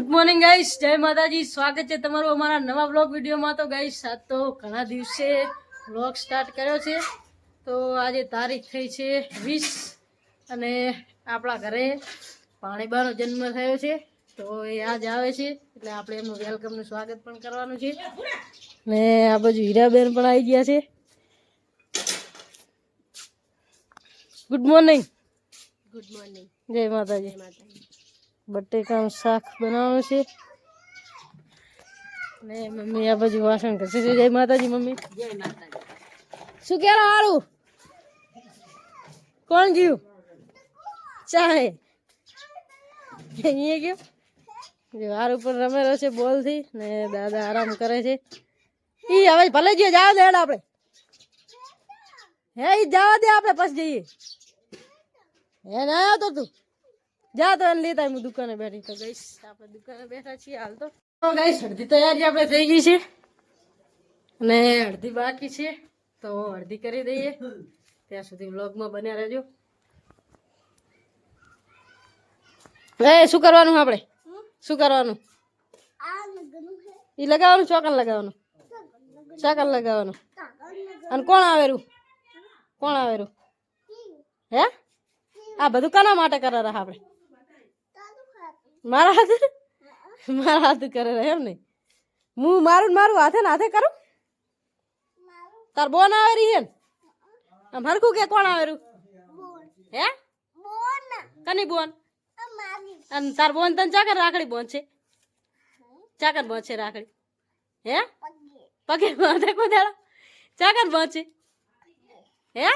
Good morning guys, જય માતાજી. સ્વાગત છે તમારું અમારા નવા વ્લોગ વિડીયોમાં. તો ગાઈસ આજ તો ઘણા દિવસે વ્લોગ સ્ટાર્ટ કર્યો છે. તો આજે તારીખ થઈ છે 20 અને આપણા ઘરે પાણીબાનો જન્મ થયો છે. તો એ આજ આવે છે એટલે આપણે એમનું વેલકમનું સ્વાગત પણ કરવાનું છે. ને આ બાજુ હીરાબેન પણ આવી ગયા છે. Good morning. Good morning. જય માતાજી. બટેકાનું શાક બનાવવાનું છે ને મમ્મી આ બાજુ વાસણ કરશે. જય માતાજી મમ્મી. જય માતાજી. શું કહેલો હારું? કોણ જીવ ચાહે અહીંયા ગયો જો હારું પણ રમેલો છે બોલથી ને દાદા આરામ કરે છે. ઈ હવે ભલે જઈએ, જવા દે આપણે. હે ઈ જવા દે, આપણે પછી જઈએ. હે ના આવતો તું જા તો એને લેતા હું દુકાને બેઠી. તો ગઈશ આપણે દુકાને બેઠા છીએ હાલ. તો ગઈશ અડધી તૈયારી આપણે થઈ ગઈ છે અને અડધી બાકી છે. તો અડધી કરી દઈએ, ત્યાં સુધી વ્લોગમાં બન્યા રહેજો. એ શું કરવાનું આપણે? શું કરવાનું? એ લગાવવાનું, ચોકન લગાવવાનું, ચાકન લગાવવાનું. અને કોણ આવેરું? કોણ આવેરું? હે આ બધું કોના માટે કરે રહે? આપણે મારા હાથ કરે રહે એમ નહીં. હું મારું હાથે ને હાથે કરું. તાર બોન આવેરી હે ને આમ હરખું કે કોણ આવેરું? હે કની બોન? અને તાર બોન તને ચાકર રાખડી બોન છે? ચાકર બોન છે રાખડી? હે પગે બાંધે કુદાડો ચાકર બોન છે? હે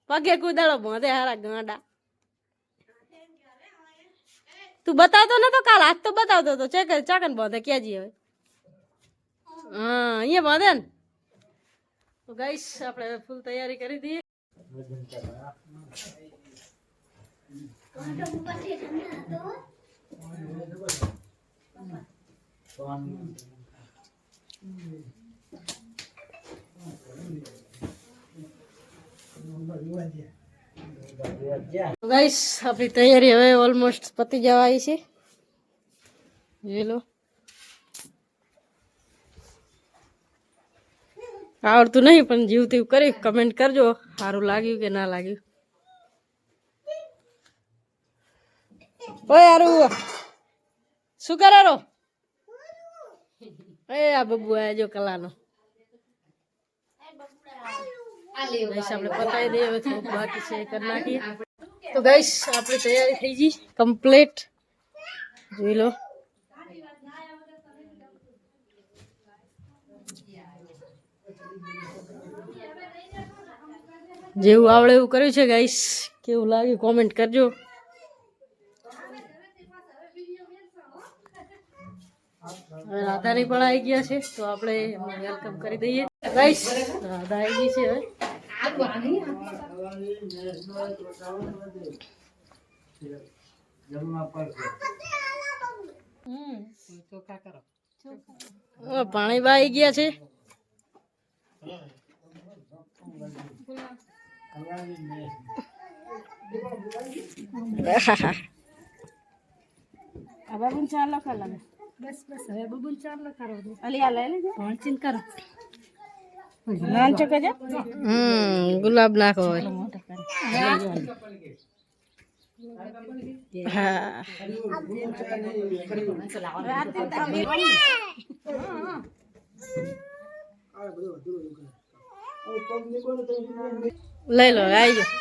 પગે કુદાડો બાંધે હારા ગાંડા. તું બતાવતો નતો કાલ, હાથ તો બતાવતો હતો. ચાકન બાંધે ક્યાં જઈએ હવે? હા અહીંયા બાંધે ને. તો ગાઈસ આપણે ફૂલ તૈયારી કરી દઈએ. ગાઈસ આપણી તૈયારી હવે ઓલમોસ્ટ પતી જવા આવી છે. જોઈ લો. આવડતું નહીં પણ જીવતી કરી કમેન્ટ કરજો સારું લાગ્યું કે ના લાગ્યું. ઓય હારું શું કરે રો? એ આ બબુ આજો કલાનો. ગાઈસ આપણે પતાવી દઈએ, હવે થોડુંક બાકી છે કરી નાખીએ. તો ગાઈસ આપણી તૈયારી થઈ ગઈ કમ્પ્લીટ. જોઈ લો. જેવું આવડે એવું કર્યું છે ગાઈસ. કેવું લાગ્યું કોમેન્ટ કરજો. હવે રાધાની પણ આવી ગયા છે તો આપણે એમને વેલકમ કરી દઈએ. ગાઈસ રાધા આવી ગઈ છે હવે. પાણી બા આવી ગયા છે. બબુન ચાલો કલા બસ બસ હવે બબુન ચાલો કરો. અલી આ લઈ લેજો ભણચીન કરો. નાન ચકે છે ગુલાબ નાખો હોય. હા લઈ લો આવી જાઓ.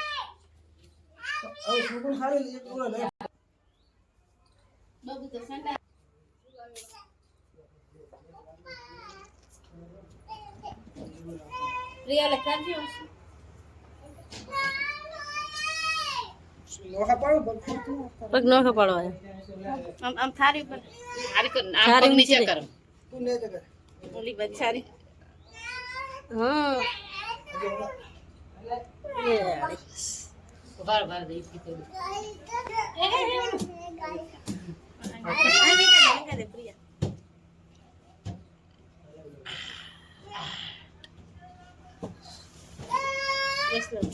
પગ નોખો પાડો આમ થારી પર થારી નીચે કરો. ઓલી બચારી હા બાર બાર દઈ દીધું.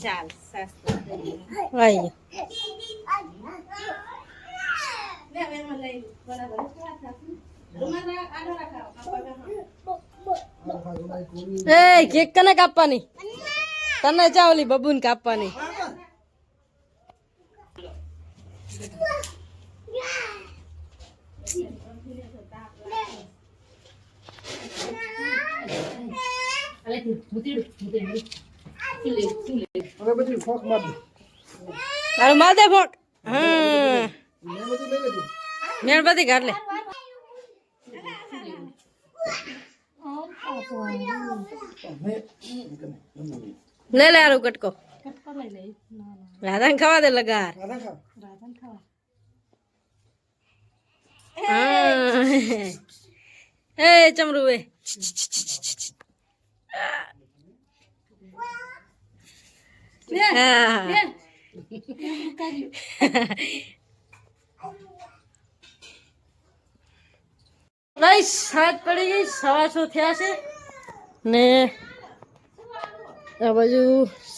ચાલ સાસ એ કેક કને કાપવાની તને ચાવલી બબુન કાપવાની તારું માર દે ફોક હા મેણબત્તી કાઢ લે લે લે આરું કટકો રાધાને ખાવા દે લગાર એ ચમરું એ સાત પડી ગઈ 6:15 થયા છે ને આ બાજુ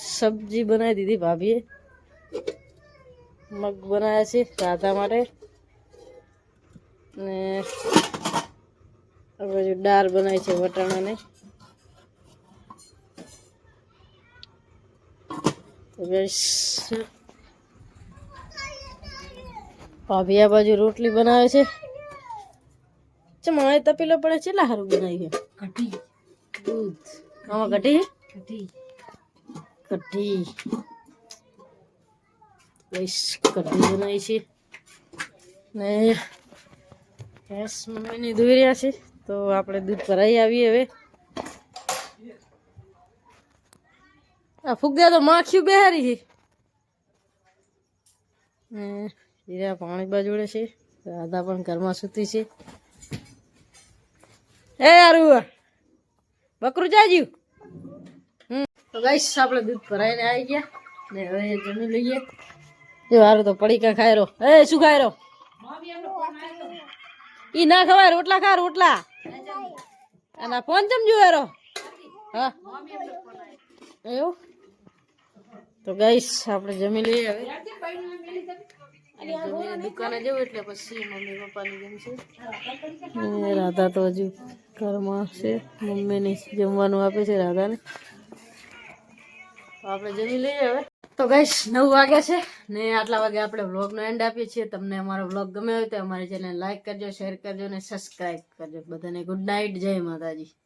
સબ્જી બનાવી દીધી ભાભીએ મગ બનાવ્યા છે રાધા માટે ને આ બાજુ દાળ બનાવી છે વટાણાને ભાભી આ બાજુ રોટલી બનાવે છે ચમાય તપેલો પડે છે એટલા સારું બનાવી છે કઢી દૂધ આમાં કઢી કઢી બસ કઢી બનાવી છે ને ગેસ મમ્મીને ધોઈ રહ્યા છે તો આપણે દૂધ ભરાઈ આવીએ હવે આ ફુગ્ગા તો માખીયું બેહારી છે હીરા પાણી બાજુડે છે રાધા પણ ઘરમાં સૂતી છે એ યારું બકરું જાજ્યું તો ગાઈસ આપણે દૂધ ભરાઈને આવી ગયા ને હવે જમી લઈએ જો હારું તો પડીકા ખાય રહો એ શું ખાય રહો ઈ ના ખવાય રોટલા ખા રોટલા અને ફોન ચમજુ એરો હા એવું તો ગાઈસ આપણે જમી લઈએ હવે જમીને દુકાને જવું એટલે પછી મમ્મી પપ્પાની ગમશે રાધા તો હજુ ઘરમાં છે મમ્મીને જમવાનું આપે છે રાધાને તો આપણે જમી લઈએ હવે તો ગાઈસ 9 વાગ્યા છે ને આટલા વાગે આપણે વ્લોગનો એન્ડ આપીએ છીએ તમને અમારો વ્લોગ ગમ્યો હોય તો અમારી ચેનલ લાઈક કરજો શેર કરજો અને સબસ્ક્રાઈબ કરજો બધાને ગુડ નાઇટ જય માતાજી